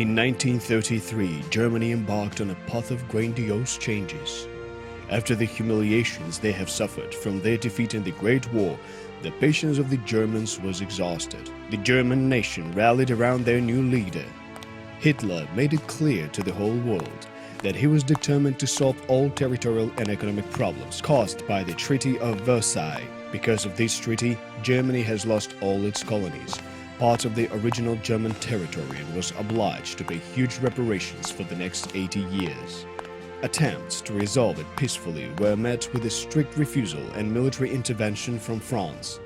In 1933, Germany embarked on a path of grandiose changes. After the humiliations they have suffered from their defeat in the Great War, the patience of the Germans was exhausted. The German nation rallied around their new leader. Hitler made it clear to the whole world that he was determined to solve all territorial and economic problems caused by the Treaty of Versailles. Because of this treaty, Germany has lost all its colonies, part of the original German territory, and was obliged to pay huge reparations for the next 80 years. Attempts to resolve it peacefully were met with a strict refusal and military intervention from France.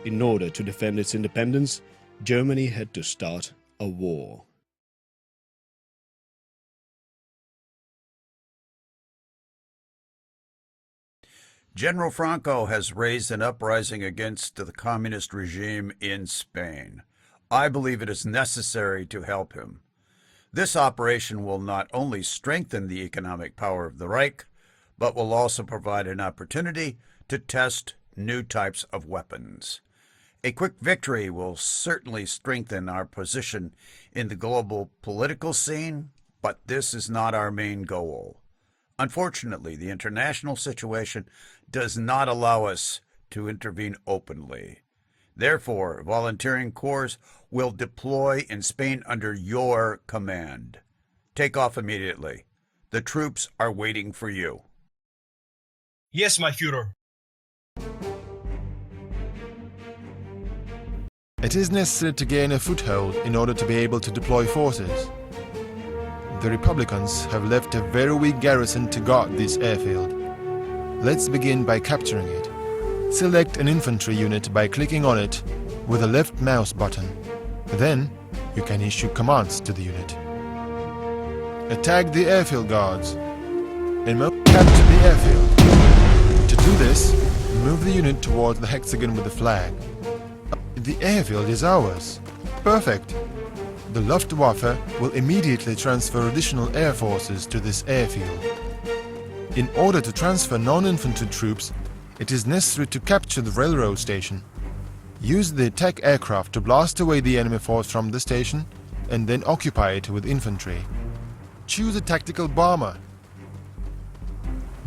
In order to defend its independence, Germany had to start a war. General Franco has raised an uprising against the communist regime in Spain. I believe it is necessary to help him. This operation will not only strengthen the economic power of the Reich, but will also provide an opportunity to test new types of weapons. A quick victory will certainly strengthen our position in the global political scene, but this is not our main goal. Unfortunately, the international situation does not allow us to intervene openly. Therefore, volunteering corps will deploy in Spain under your command. Take off immediately. The troops are waiting for you. Yes, my Führer. It is necessary to gain a foothold in order to be able to deploy forces. The Republicans have left a very weak garrison to guard this airfield. Let's begin by capturing it. Select an infantry unit by clicking on it with the left mouse button. Then, you can issue commands to the unit. Attack the airfield guards. And capture the airfield. To do this, move the unit towards the hexagon with the flag. The airfield is ours. Perfect. The Luftwaffe will immediately transfer additional air forces to this airfield. In order to transfer non-infantry troops, it is necessary to capture the railroad station. Use the attack aircraft to blast away the enemy force from the station and then occupy it with infantry. Choose a tactical bomber.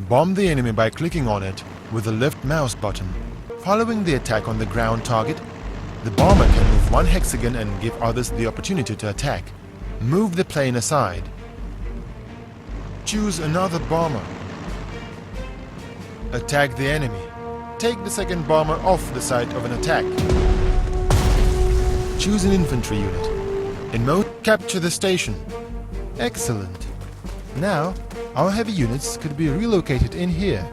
Bomb the enemy by clicking on it with the left mouse button. Following the attack on the ground target, the bomber can move one hexagon and give others the opportunity to attack. Move the plane aside. Choose another bomber. Attack the enemy. Take the second bomber off the site of an attack. Choose an infantry unit. In mode, capture the station. Excellent. Now, our heavy units could be relocated in here.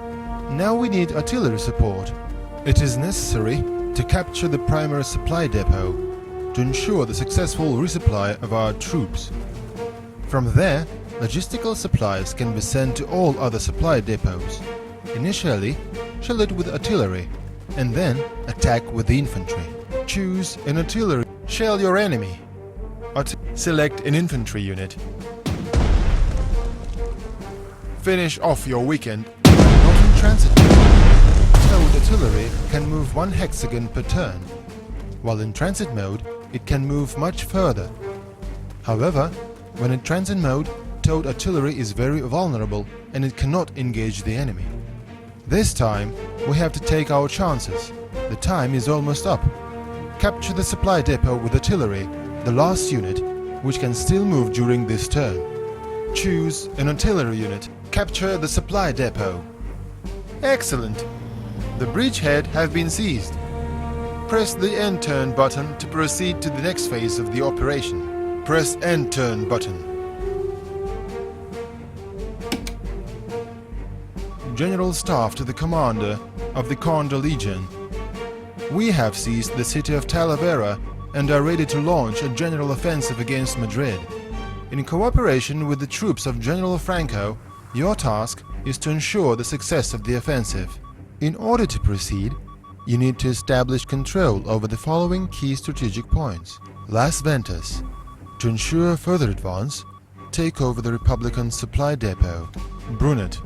Now we need artillery support. It is necessary to capture the primary supply depot to ensure the successful resupply of our troops. From there, logistical supplies can be sent to all other supply depots. Initially, shell it with artillery, and then attack with the infantry. Choose an artillery. Shell your enemy. Select an infantry unit. Finish off your weekend. Not in transit mode. Towed artillery can move one hexagon per turn, while in transit mode it can move much further. However, when in transit mode, towed artillery is very vulnerable and it cannot engage the enemy. This time, we have to take our chances. The time is almost up. Capture the supply depot with artillery, the last unit, which can still move during this turn. Choose an artillery unit. Capture the supply depot. Excellent! The bridgehead have been seized. Press the end turn button to proceed to the next phase of the operation. Press end turn button. General Staff to the Commander of the Condor Legion. We have seized the city of Talavera and are ready to launch a general offensive against Madrid. In cooperation with the troops of General Franco, your task is to ensure the success of the offensive. In order to proceed, you need to establish control over the following key strategic points. Las Ventas. To ensure further advance, take over the Republican supply depot. Brunet.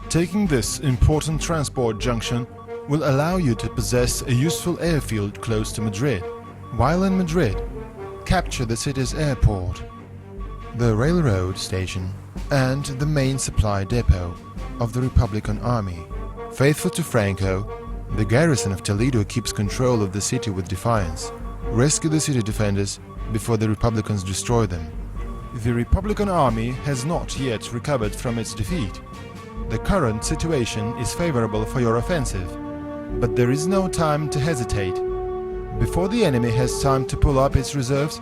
Taking this important transport junction will allow you to possess a useful airfield close to Madrid. While in Madrid, capture the city's airport. the railroad station, and the main supply depot of the Republican Army. Faithful to Franco, the garrison of Toledo keeps control of the city with defiance. Rescue the city defenders before the Republicans destroy them. The Republican Army has not yet recovered from its defeat. The current situation is favorable for your offensive, but there is no time to hesitate. Before the enemy has time to pull up its reserves,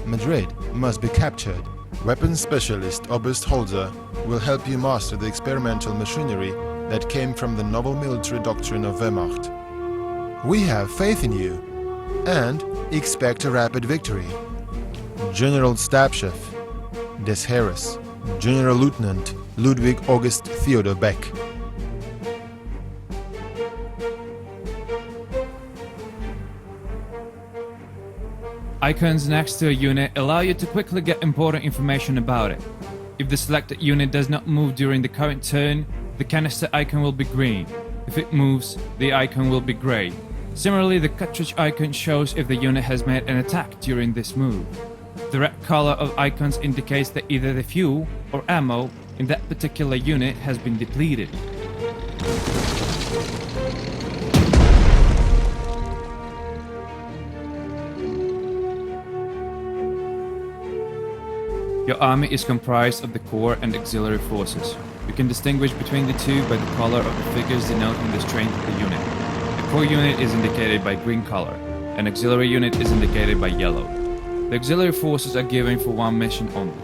Madrid must be captured. Weapons specialist Oberst Holzer will help you master the experimental machinery that came from the novel military doctrine of Wehrmacht. We have faith in you and expect a rapid victory. General Stabschef des Heeres, General Lieutenant Ludwig August Theodor Beck. Icons next to a unit allow you to quickly get important information about it. If the selected unit does not move during the current turn, the canister icon will be green. If it moves, the icon will be grey. Similarly, the cartridge icon shows if the unit has made an attack during this move. The red color of icons indicates that either the fuel or ammo in that particular unit has been depleted. Your army is comprised of the core and auxiliary forces. You can distinguish between the two by the color of the figures denoting the strength of the unit. The core unit is indicated by green color, and auxiliary unit is indicated by yellow. The auxiliary forces are given for one mission only.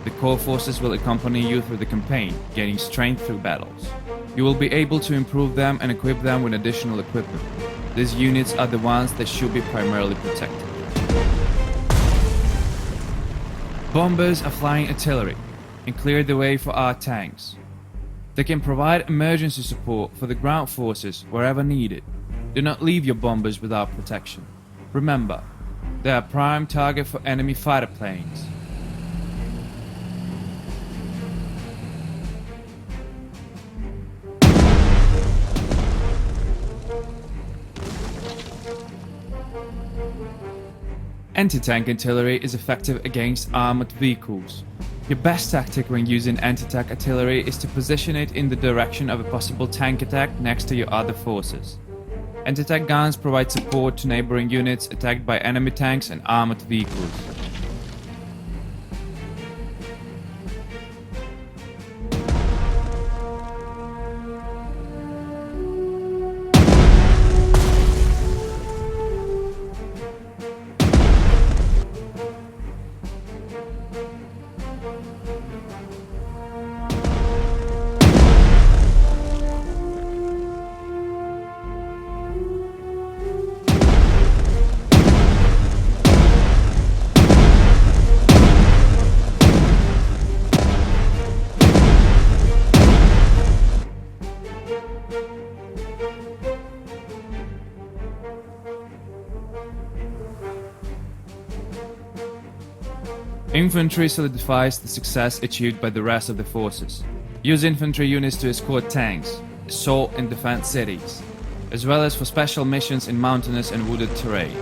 The core forces will accompany you through the campaign, gaining strength through battles. You will be able to improve them and equip them with additional equipment. These units are the ones that should be primarily protected. Bombers are flying artillery and clear the way for our tanks. They can provide emergency support for the ground forces wherever needed. Do not leave your bombers without protection. Remember, they are prime target for enemy fighter planes. Anti-tank artillery is effective against armored vehicles. Your best tactic when using anti-tank artillery is to position it in the direction of a possible tank attack next to your other forces. Anti-tank guns provide support to neighboring units attacked by enemy tanks and armored vehicles. Infantry solidifies the success achieved by the rest of the forces. Use infantry units to escort tanks, assault and defend cities, as well as for special missions in mountainous and wooded terrain.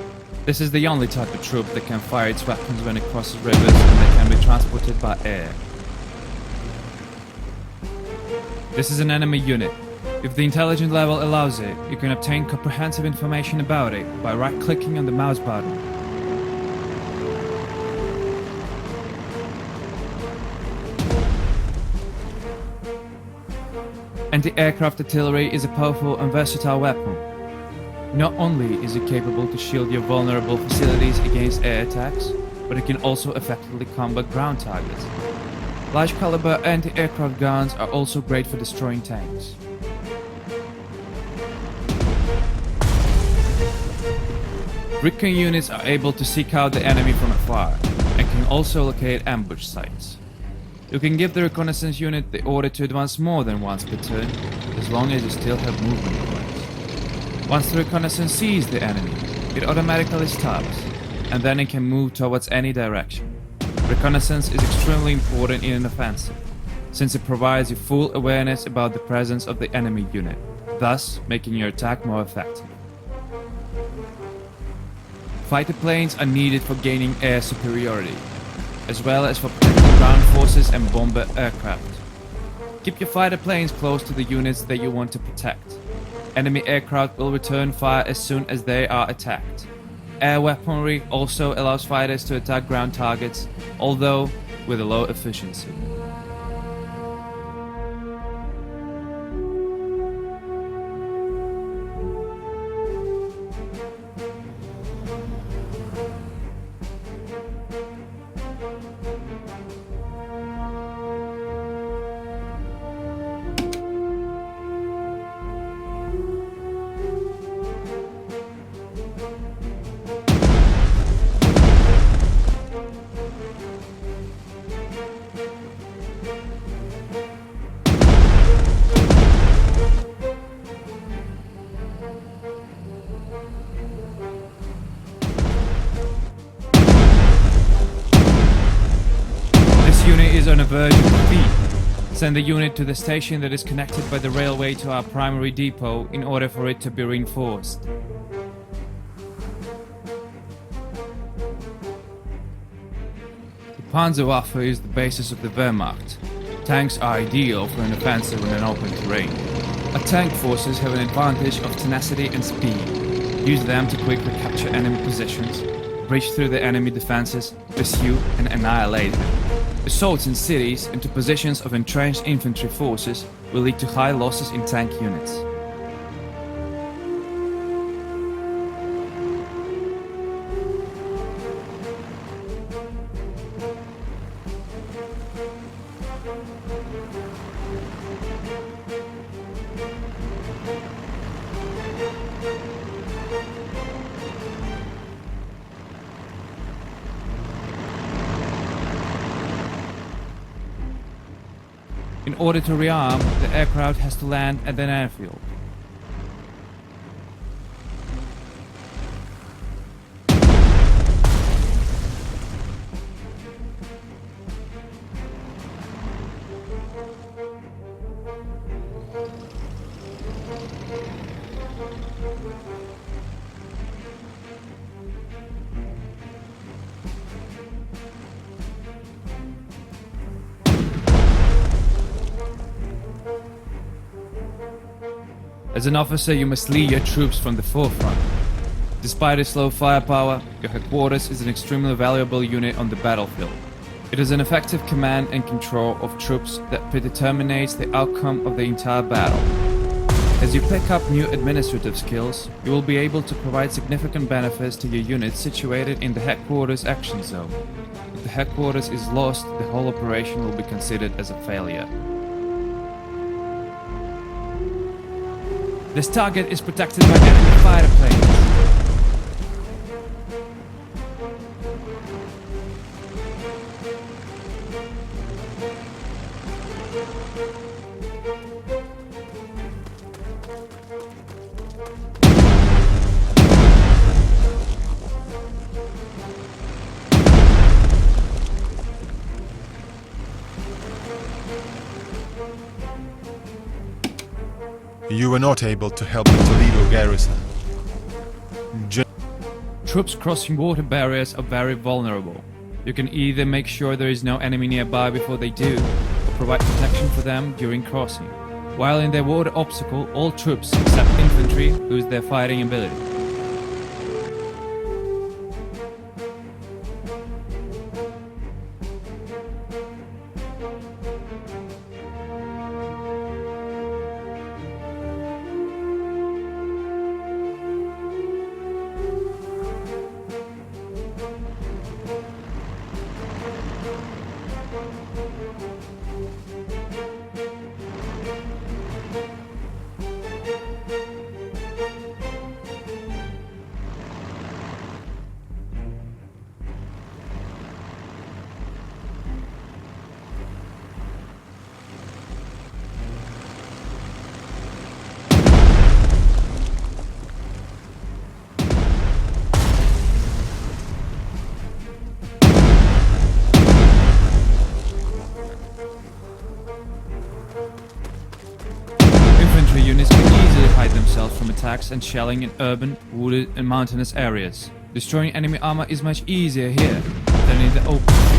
This is the only type of troop that can fire its weapons when it crosses rivers and that can be transported by air. This is an enemy unit. If the intelligence level allows it, you can obtain comprehensive information about it by right-clicking on the mouse button. Anti-aircraft artillery is a powerful and versatile weapon. Not only is it capable to shield your vulnerable facilities against air attacks, but it can also effectively combat ground targets. Large caliber anti-aircraft guns are also great for destroying tanks. Recon units are able to seek out the enemy from afar and can also locate ambush sites. You can give the reconnaissance unit the order to advance more than once per turn, as long as you still have movement points. Once the reconnaissance sees the enemy, it automatically stops, and then it can move towards any direction. Reconnaissance is extremely important in an offensive, since it provides you full awareness about the presence of the enemy unit, thus making your attack more effective. Fighter planes are needed for gaining air superiority. as well as for protecting ground forces and bomber aircraft. Keep your fighter planes close to the units that you want to protect. Enemy aircraft will return fire as soon as they are attacked. Air weaponry also allows fighters to attack ground targets, although with a low efficiency. Unit is on a verge of defeat. Send the unit to the station that is connected by the railway to our primary depot in order for it to be reinforced. The Panzerwaffe is the basis of the Wehrmacht. Tanks are ideal for an offensive in an open terrain. Our tank forces have an advantage of tenacity and speed. Use them to quickly capture enemy positions, breach through the enemy defenses, pursue and annihilate them. Assaults in cities into positions of entrenched infantry forces will lead to high losses in tank units. In order to rearm, the aircraft has to land at an airfield. As an officer, you must lead your troops from the forefront. Despite its low firepower, your headquarters is an extremely valuable unit on the battlefield. It is an effective command and control of troops that predetermines the outcome of the entire battle. As you pick up new administrative skills, you will be able to provide significant benefits to your units situated in the headquarters action zone. If the headquarters is lost, the whole operation will be considered as a failure. This target is protected by enemy fighter planes. You were not able to help the Toledo garrison. Troops crossing water barriers are very vulnerable. You can either make sure there is no enemy nearby before they do, or provide protection for them during crossing. While in their water obstacle, all troops except infantry lose their fighting ability. Infantry units can easily hide themselves from attacks and shelling in urban, wooded and mountainous areas. Destroying enemy armor is much easier here than in the open